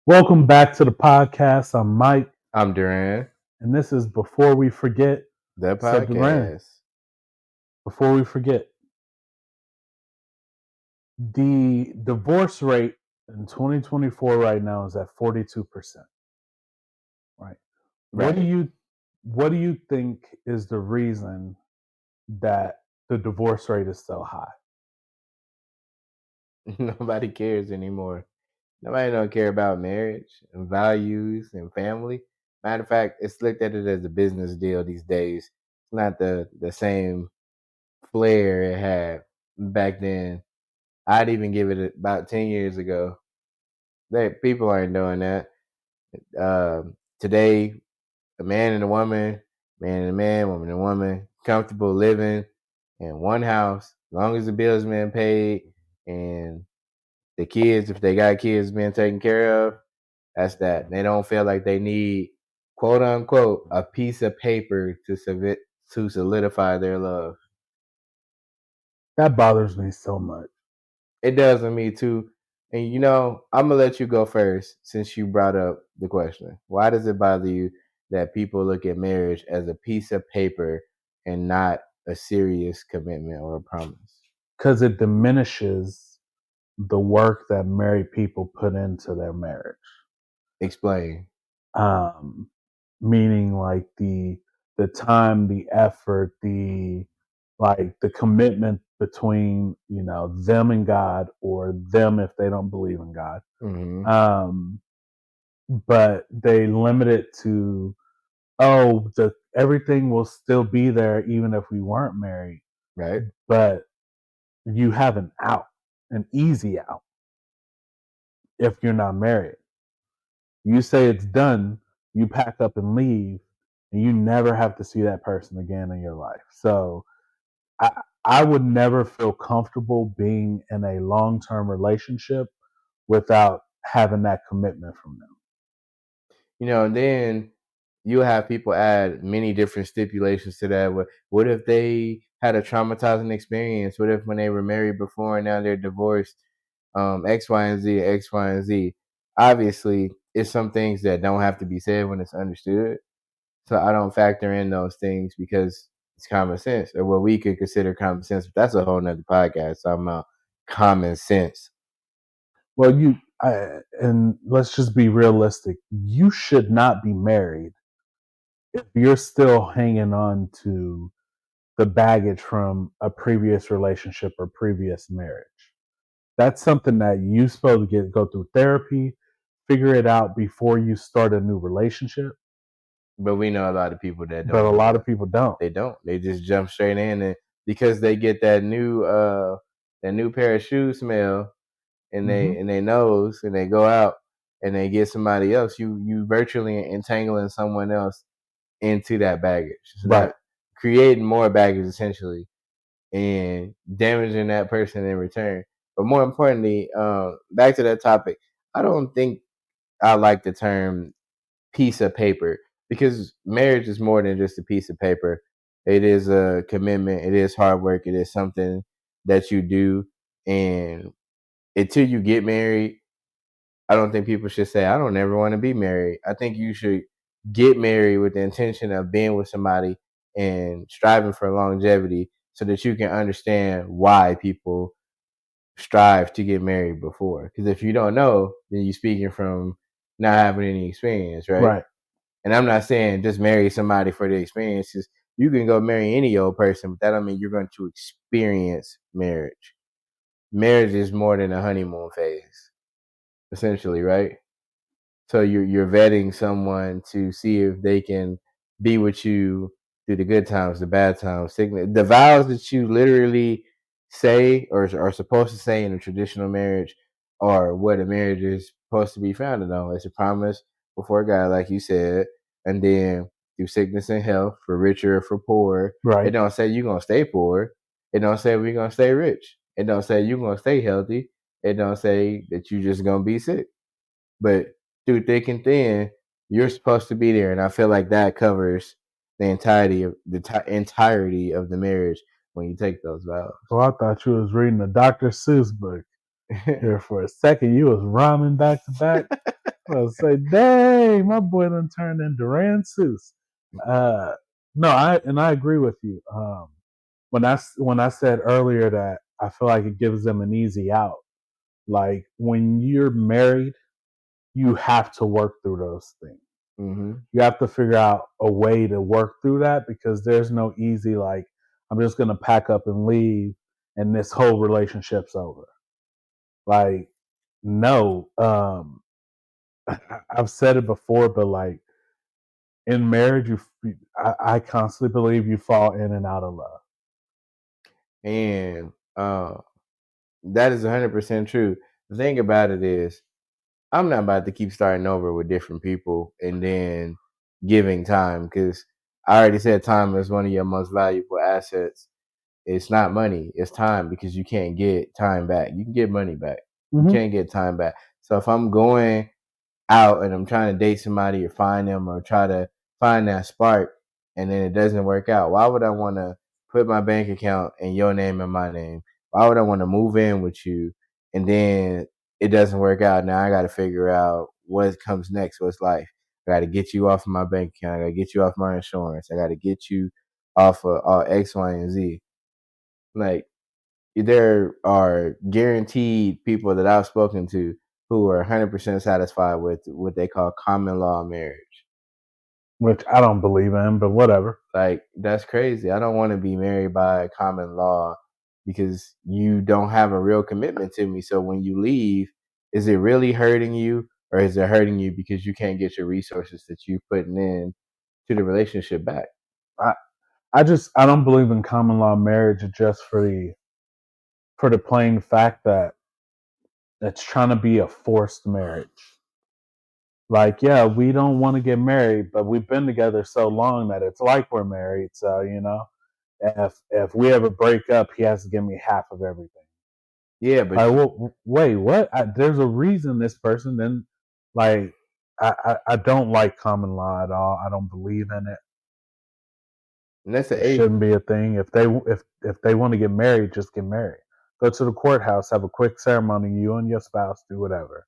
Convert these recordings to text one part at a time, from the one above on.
Welcome back to the podcast. I'm Mike, I'm Duran, and this is Before We Forget. the So, Duran, podcast. before we forget, the divorce rate in 2024 right now is at 42%. Right. What do Right. you what do you think is the reason that the divorce rate is so high? Nobody cares anymore. Nobody don't care about marriage and values and family. Matter of fact, it's looked at it as a business deal these days. It's not the same flair it had back then. I'd even give it about 10 years ago. People aren't doing that. Today, a man and a woman, man and a man, woman and woman, comfortable living in one house, as long as the bills being paid and the kids, if they got kids being taken care of, that's that. They don't feel like they need, quote unquote, a piece of paper to solidify their love. That bothers me so much. It does with me too. And I'm gonna let you go first since you brought up the question. Why does it bother you that people look at marriage as a piece of paper and not a serious commitment or a promise? Because it diminishes the work that married people put into their marriage. Explain. um, Meaning like the time, the effort, the commitment between them and God, or them if they don't believe in God. Hmm. Um, but they limit it to, oh, the everything will still be there even if we weren't married, Right. but you have an easy out if you're not married. You say it's done, you pack up and leave, and you never have to see that person again in your life. So I I would never feel comfortable being in a long term relationship without having that commitment from them. And then you have people add many different stipulations to that. What if they had a traumatizing experience? What if when they were married before and now they're divorced? X, Y, and Z, X, Y, and Z. Obviously, it's some things that don't have to be said when it's understood. So I don't factor in those things because it's common sense, or what we could consider common sense. But that's a whole nother podcast. Talking about common sense. Well, and let's just be realistic. You should not be married if you're still hanging on to the baggage from a previous relationship or previous marriage. That's something that you're supposed to go through therapy, figure it out before you start a new relationship. But we know a lot of people that But don't a do lot that. of people don't. They don't. They just jump straight in, and because they get that new pair of shoes smell and Hmm. they nose, and they go out and they get somebody else, you virtually entangling someone else into that baggage. So Right. that creating more baggage essentially and damaging that person in return. But more importantly, back to that topic, I don't think I like the term piece of paper because marriage is more than just a piece of paper. It is a commitment. It is hard work. It is something that you do, and until you get married, I don't think people should say, "I don't ever want to be married." I think you should get married with the intention of being with somebody and striving for longevity, so that you can understand why people strive to get married before. Because if you don't know, then you're speaking from not having any experience, right? Right. And I'm not saying just marry somebody for the experiences. You can go marry any old person, but that don't mean you're going to experience marriage. Marriage is more than a honeymoon phase, essentially, right? So you're vetting someone to see if they can be with you through the good times, the bad times, sickness. The vows that you literally say or are supposed to say in a traditional marriage are what a marriage is supposed to be founded on. It's a promise before God, like you said, and then through sickness and health, for richer or for poor. It Right. don't say you're gonna stay poor. It don't say we're gonna stay rich. It don't say you're gonna stay healthy. It don't say that you just gonna be sick. But through thick and thin, you're supposed to be there, and I feel like that covers the entirety of the marriage when you take those vows. Well, I thought you was reading a Dr. Seuss book here for a second. You was rhyming back to back. I'll say, dang, my boy done turned into Ransus. Uh, no, I agree with you. When I said earlier that I feel like it gives them an easy out. Like when you're married, you have to work through those things. Mm-hmm. You have to figure out a way to work through that because there's no easy like I'm just gonna pack up and leave and this whole relationship's over. Like no, I've said it before, but like in marriage, I constantly believe you fall in and out of love. And that is 100% true. The thing about it is, I'm not about to keep starting over with different people and then giving time because I already said time is one of your most valuable assets. It's not money, it's time because you can't get time back. You can get money back, you Mm-hmm. can't get time back. So if I'm going out and I'm trying to date somebody or find them or try to find that spark and then it doesn't work out, why would I want to put my bank account in your name and my name? Why would I want to move in with you and then it doesn't work out? Now I got to figure out what comes next. What's life? I got to get you off of my bank account. I got to get you off my insurance. I got to get you off of all X, Y, and Z. Like there are guaranteed people that I've spoken to who are 100% satisfied with what they call common law marriage. Which I don't believe in, but whatever. Like, that's crazy. I don't want to be married by common law because you don't have a real commitment to me. So when you leave, is it really hurting you or is it hurting you because you can't get your resources that you're putting in to the relationship back? I I don't believe in common law marriage just for the plain fact that it's trying to be a forced marriage. Like, yeah, we don't want to get married, but we've been together so long that it's like we're married. So, if we ever break up, he has to give me half of everything. Yeah, but Like, well, wait, what? There's a reason this person then, like, I don't like common law at all. I don't believe in it. and that's It the age. shouldn't be a thing. If they want to get married, just get married. Go to the courthouse, have a quick ceremony. You and your spouse do whatever.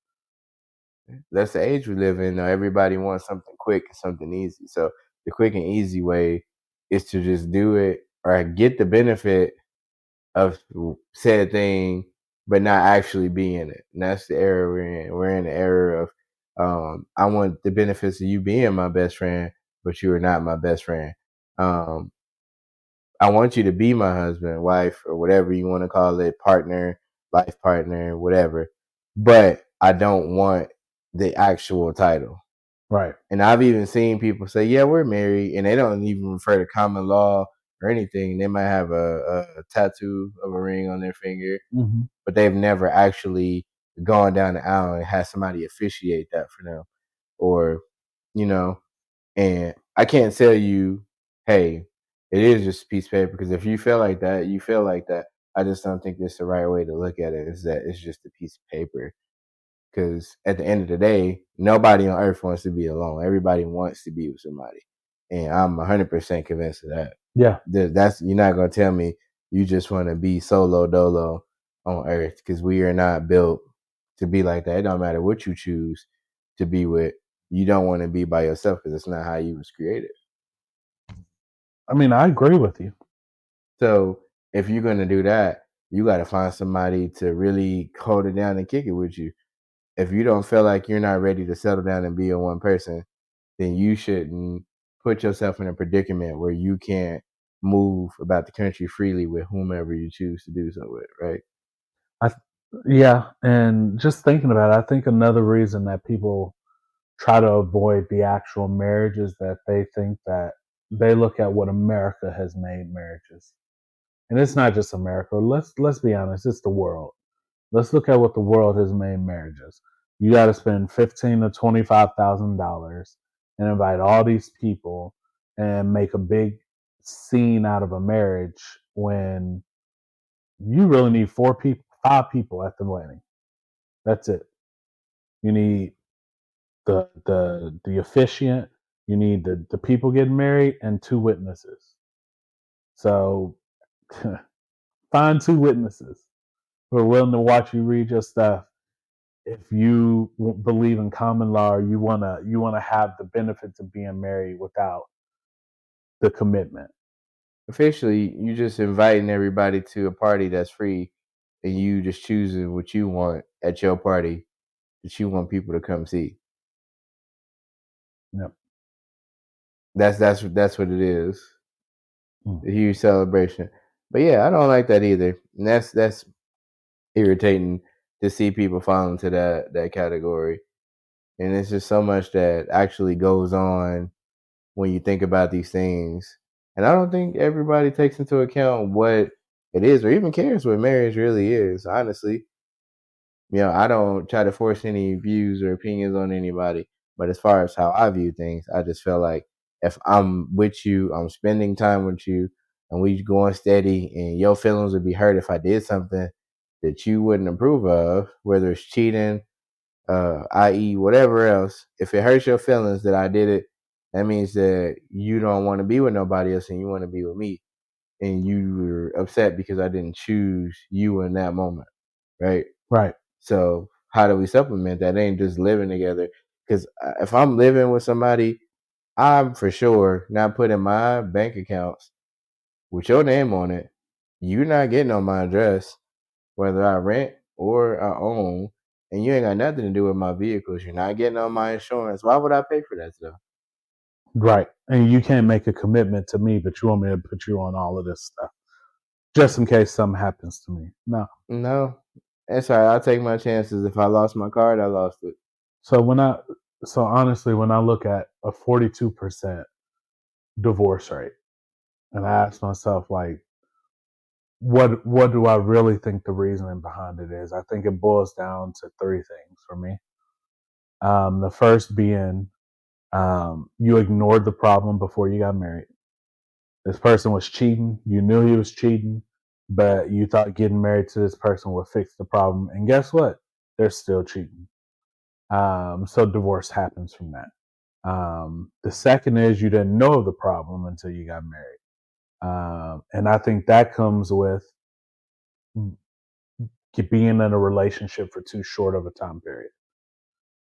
That's the age we live in. Now everybody wants something quick and something easy. So the quick and easy way is to just do it or get the benefit of said thing, but not actually be in it. And that's the era we're in. We're in the era of I want the benefits of you being my best friend, but you are not my best friend. Um, I want you to be my husband, wife, or whatever you want to call it, partner, life partner, whatever. But I don't want the actual title. Right. And I've even seen people say, "Yeah, we're married," and they don't even refer to common law or anything. They might have a tattoo of a ring on their finger, Mm-hmm. but they've never actually gone down the aisle and had somebody officiate that for them, or you know. And I can't tell you, "Hey, it is just a piece of paper," because if you feel like that, you feel like that. I just don't think it's the right way to look at it. Is that it's just a piece of paper because at the end of the day, nobody on earth wants to be alone. Everybody wants to be with somebody. And I'm 100% convinced of that. Yeah. That's you're not going to tell me you just want to be solo dolo on earth because we are not built to be like that. It don't matter what you choose to be with. You don't want to be by yourself because it's not how you was created. I mean, I agree with you. So if you're going to do that, you got to find somebody to really hold it down and kick it with you. If you don't feel like you're not ready to settle down and be a one person, then you shouldn't put yourself in a predicament where you can't move about the country freely with whomever you choose to do so with, right? I Yeah, and just thinking about it, I think another reason that people try to avoid the actual marriage is that they think that they look at what America has made marriages. And it's not just America. Let's be honest, it's the world. Let's look at what the world has made marriages. You got to spend $15,000 to $25,000 and invite all these people and make a big scene out of a marriage when you really need 4 people, 5 people at the wedding. That's it. You need the officiant. You need the people getting married and 2 witnesses. So find 2 witnesses who are willing to watch you read your stuff if you believe in common law, or you wanna have the benefits of being married without the commitment. Officially, you just inviting everybody to a party that's free, and you just choosing what you want at your party that you want people to come see. Yep. That's what it is. Mm. A huge celebration. But yeah, I don't like that either. And that's irritating to see people fall into that category. And it's just so much that actually goes on when you think about these things. And I don't think everybody takes into account what it is or even cares what marriage really is, honestly. I don't try to force any views or opinions on anybody. But as far as how I view things, I just feel like if I'm with you, I'm spending time with you, and we going steady, and your feelings would be hurt if I did something that you wouldn't approve of, whether it's cheating, i.e., whatever else. If it hurts your feelings that I did it, that means that you don't want to be with nobody else and you want to be with me, and you were upset because I didn't choose you in that moment, right? Right. So how do we supplement that? It ain't just living together. Because if I'm living with somebody, I'm for sure not putting my bank accounts with your name on it. You're not getting on my address, whether I rent or I own, and you ain't got nothing to do with my vehicles. You're not getting on my insurance. Why would I pay for that stuff? Right. And you can't make a commitment to me, but you want me to put you on all of this stuff just in case something happens to me. No. No. That's all right. I'll take my chances. If I lost my card, I lost it. So honestly, when I look at a 42% divorce rate, and I ask myself, like, what do I really think the reasoning behind it is? I think it boils down to three things for me. The first being, you ignored the problem before you got married. This person was cheating. You knew he was cheating, but you thought getting married to this person would fix the problem. And guess what? They're still cheating. So divorce happens from that. The second is you didn't know of the problem until you got married. And I think that comes with being in a relationship for too short of a time period.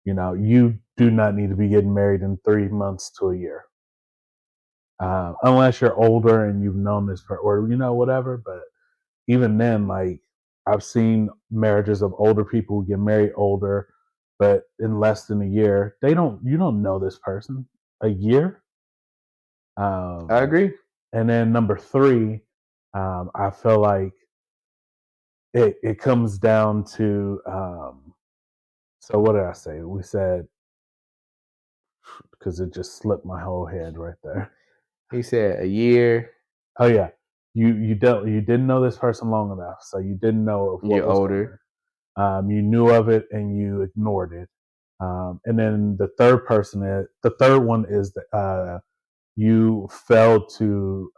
You do not need to be getting married in 3 months to a year, unless you're older and you've known this for, or whatever. But even then, like, I've seen marriages of older people who get married older, but in less than a year, you don't know this person. A year. I Um, agree. and then number three, I feel like it comes down to, so what did I say? We said, because it just slipped my whole head right there. He said a year. Oh yeah, you didn't know this person long enough, so you didn't know of what You're was coming. older. You knew of it and you ignored it. And then the third one is that you failed to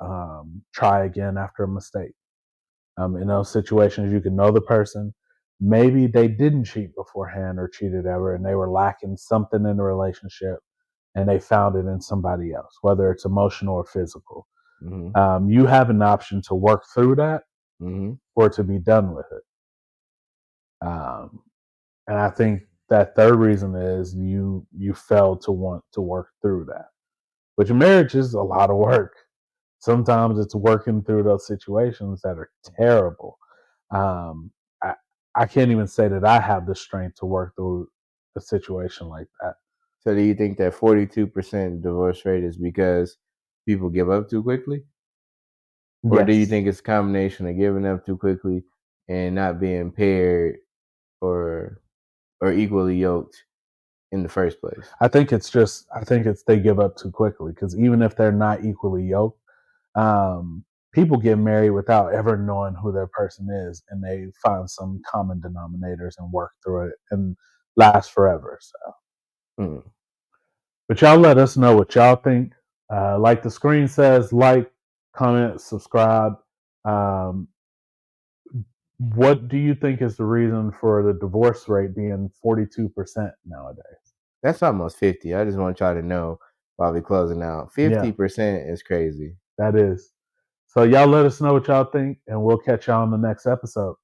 try again after a mistake. In those situations, you can know the person. Maybe they didn't cheat beforehand or cheated ever, and they were lacking something in the relationship, and they found it in somebody else, whether it's emotional or physical. Mm-hmm. You have an option to work through that Mm-hmm. or to be done with it. And I think that third reason is you failed to want to work through that. Which marriage is a lot of work. Sometimes it's working through those situations that are terrible. Um, I I can't even say that I have the strength to work through a situation like that. So do you think that 42% divorce rate is because people give up too quickly? Or do you Yes, think it's a combination of giving up too quickly and not being paired or equally yoked in the first place? I think it's they give up too quickly because even if they're not equally yoked, um, people get married without ever knowing who their person is, and they find some common denominators and work through it and last forever. So, Mm. but y'all let us know what y'all think. Like the screen says, like, comment, subscribe. Um, what do you think is the reason for the divorce rate being 42% nowadays? That's almost 50. I just want y'all to know while we closing out. Yeah, 50% is crazy. that is. So y'all let us know what y'all think, and we'll catch y'all on the next episode.